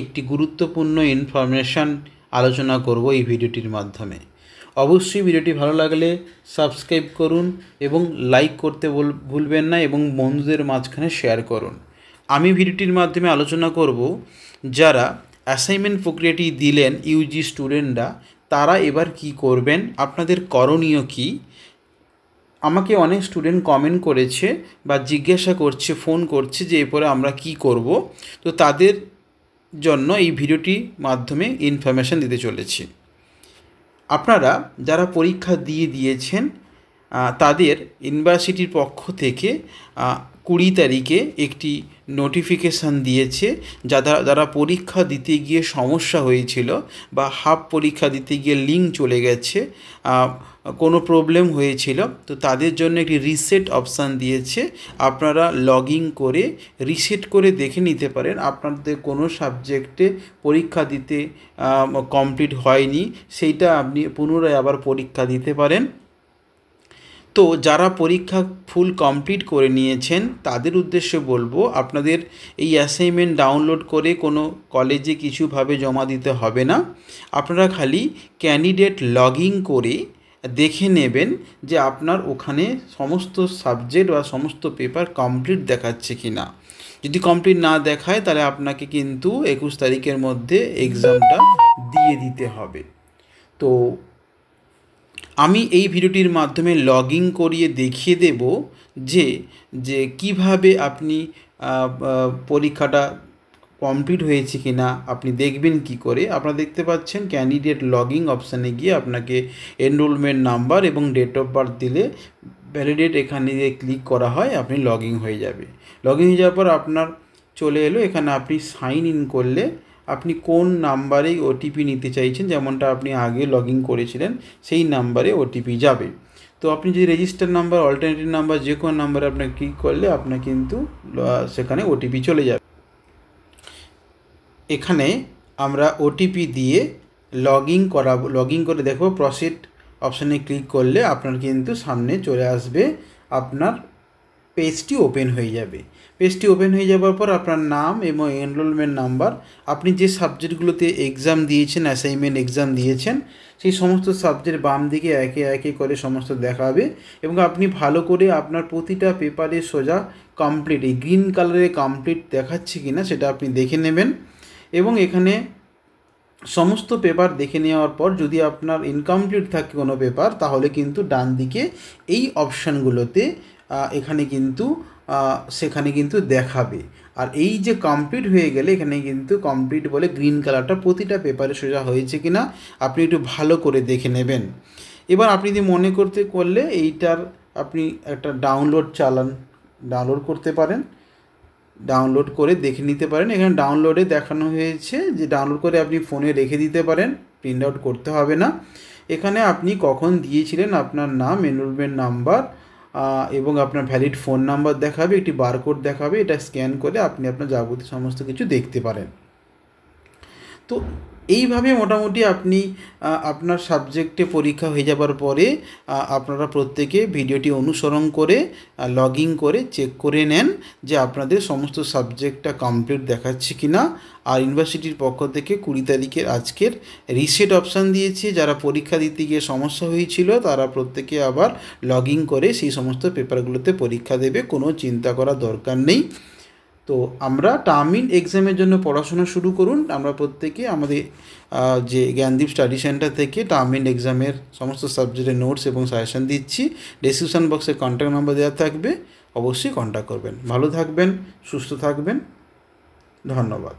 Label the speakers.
Speaker 1: একটি গুরুত্বপূর্ণ ইনফরমেশান আলোচনা করব এই ভিডিওটির মাধ্যমে। অবশ্যই ভিডিওটি ভালো লাগলে সাবস্ক্রাইব করুন এবং লাইক করতে ভুলবেন না এবং বন্ধুদের মাঝখানে শেয়ার করুন। আমি ভিডিওটির মাধ্যমে আলোচনা করব যারা অ্যাসাইনমেন্ট প্রক্রিয়াটি দিলেন ইউজি স্টুডেন্টরা, তারা এবার কি করবেন, আপনাদের করণীয় কী। আমাকে অনেক স্টুডেন্ট কমেন্ট করেছে বা জিজ্ঞাসা করছে, ফোন করছে যে এরপরে আমরা কি করব। তো তাদের জন্য এই ভিডিওটির মাধ্যমে ইনফরমেশান দিতে চলেছি। আপনারা যারা পরীক্ষা দিয়েছেন তাদের ইউনিভার্সিটির পক্ষ থেকে 20 তারিখে একটি নোটিফিকেশান দিয়েছে। যারা পরীক্ষা দিতে গিয়ে সমস্যা হয়েছিল বা হাফ পরীক্ষা দিতে গিয়ে লিঙ্ক চলে গেছে, কোনো প্রবলেম হয়েছিল, তো তাদের জন্য একটি রিসেট অপশান দিয়েছে। আপনারা লগ ইন করে রিসেট করে দেখে নিতে পারেন আপনাদের কোনো সাবজেক্টে পরীক্ষা দিতে কমপ্লিট হয়নি, সেইটা আপনি পুনরায় আবার পরীক্ষা দিতে পারেন। তো যারা পরীক্ষা ফুল কমপ্লিট করে নিয়েছেন তাদের উদ্দেশ্যে বলবো, আপনাদের এই অ্যাসাইনমেন্ট ডাউনলোড করে কোনো কলেজে কিছুভাবে জমা দিতে হবে না। আপনারা খালি ক্যান্ডিডেট লগ ইন করে দেখে নেবেন যে আপনার ওখানে সমস্ত সাবজেক্ট বা সমস্ত পেপার কমপ্লিট দেখাচ্ছে কি না। যদি কমপ্লিট না দেখায় তাহলে আপনাকে কিন্তু 21 তারিখের মধ্যে এক্সামটা দিয়ে দিতে হবে। তো আমি এই ভিডিওটির মাধ্যমে লগ ইন করিয়ে দেখিয়ে দেব যে কিভাবে আপনি পরীক্ষাটা কমপ্লিট হয়েছে কি না আপনি দেখবেন কি করে। আপনারা দেখতে পাচ্ছেন ক্যান্ডিডেট লগ ইন অপশানে গিয়ে আপনাকে এনরোলমেন্ট নাম্বার এবং ডেট অফ বার্থ দিলে ভ্যালিডেট এখানে ক্লিক করা হয়, আপনি লগ ইন হয়ে যাবে। লগ ইন হয়ে যাওয়ার পর আপনার চলে এলো, এখানে আপনি সাইন ইন করলে আপনি কোন নাম্বারে ওটিপি নিতে চাইছেন, যেমনটা আপনি আগে লগ ইন করেছিলেন সেই নাম্বারে ওটিপি যাবে। তো আপনি যদি রেজিস্টার নাম্বার, অল্টারনেটিভ নাম্বার যে কোনো নাম্বারে আপনার ক্লিক করলে আপনার কিন্তু সেখানে ওটিপি চলে যাবে। এখানে আমরা ওটিপি দিয়ে লগ ইন করে দেখব। প্রসিড অপশানে ক্লিক করলে আপনার কিন্তু সামনে চলে আসবে, আপনার পেজটি ওপেন হয়ে যাবে। পেজটি ওপেন হয়ে যাওয়ার পর আপনার নাম এবং এনরোলমেন্ট নাম্বার, আপনি যে সাবজেক্টগুলোতে এক্সাম দিয়েছেন, অ্যাসাইনমেন্ট এক্সাম দিয়েছেন, সেই সমস্ত সাবজেক্ট বাম দিকে একে একে করে সমস্ত দেখাবে এবং আপনি ভালো করে আপনার প্রতিটা পেপারে সোজা কমপ্লিট, এই গ্রিন কালারে কমপ্লিট দেখাচ্ছে কি না সেটা আপনি দেখে নেবেন। এবং এখানে সমস্ত পেপার দেখে নেওয়ার পর যদি আপনার ইনকমপ্লিট থাকে কোনো পেপার, তাহলে কিন্তু ডান দিকে এই অপশানগুলোতে এখানে কিন্তু সেখানে কিন্তু দেখাবে। আর এই যে কমপ্লিট হয়ে গেলে এখানে কিন্তু কমপ্লিট বলে গ্রিন কালারটা প্রতিটা পেপারে সোজা হয়েছে কি না আপনি একটু ভালো করে দেখে নেবেন। এবার আপনি যদি মনে করলে এইটার আপনি একটা ডাউনলোড করতে পারেন, ডাউনলোড করে দেখে নিতে পারেন। এখানে ডাউনলোডে দেখানো হয়েছে যে ডাউনলোড করে আপনি ফোনে রেখে দিতে পারেন, প্রিন্ট আউট করতে হবে না। এখানে আপনি কখন দিয়েছিলেন আপনার নাম, এনরোলমেন্ট নাম্বার এবং আপনার ভ্যালিড ফোন নাম্বার দেখাবে, একটি বারকোড দেখাবে, এটা স্ক্যান করে আপনি আপনার যাবতীয় সমস্ত কিছু দেখতে পারেন। তো এইভাবে মোটামুটি আপনি আপনার সাবজেক্টে পরীক্ষা হয়ে যাবার পরে আপনারা প্রত্যেকে ভিডিওটি অনুসরণ করে লগ ইন করে চেক করে নেন যে আপনাদের সমস্ত সাবজেক্টটা কমপ্লিট দেখাচ্ছে কি না। আর ইউনিভার্সিটির পক্ষ থেকে 20 তারিখের আজকের রিসেট অপশান দিয়েছে। যারা পরীক্ষা দিতে গিয়ে সমস্যা হয়েছিল তারা প্রত্যেকে আবার লগ ইন করে সেই সমস্ত পেপারগুলোতে পরীক্ষা দেবে, কোনো চিন্তা করার দরকার নেই। তো আমরা টার্মিন এক্সামের জন্য পড়াশোনা শুরু করুন। আমরা প্রত্যেকে আমাদের যে জ্ঞানদীপ স্টাডি সেন্টার থেকে টার্মিন এক্সামের সমস্ত সাবজেক্টের নোটস এবং সাজেশান দিচ্ছি। ডেসক্রিপশন বক্সে কন্ট্যাক্ট নাম্বার দেওয়া থাকবে, অবশ্যই কন্ট্যাক্ট করবেন। ভালো থাকবেন, সুস্থ থাকবেন, ধন্যবাদ।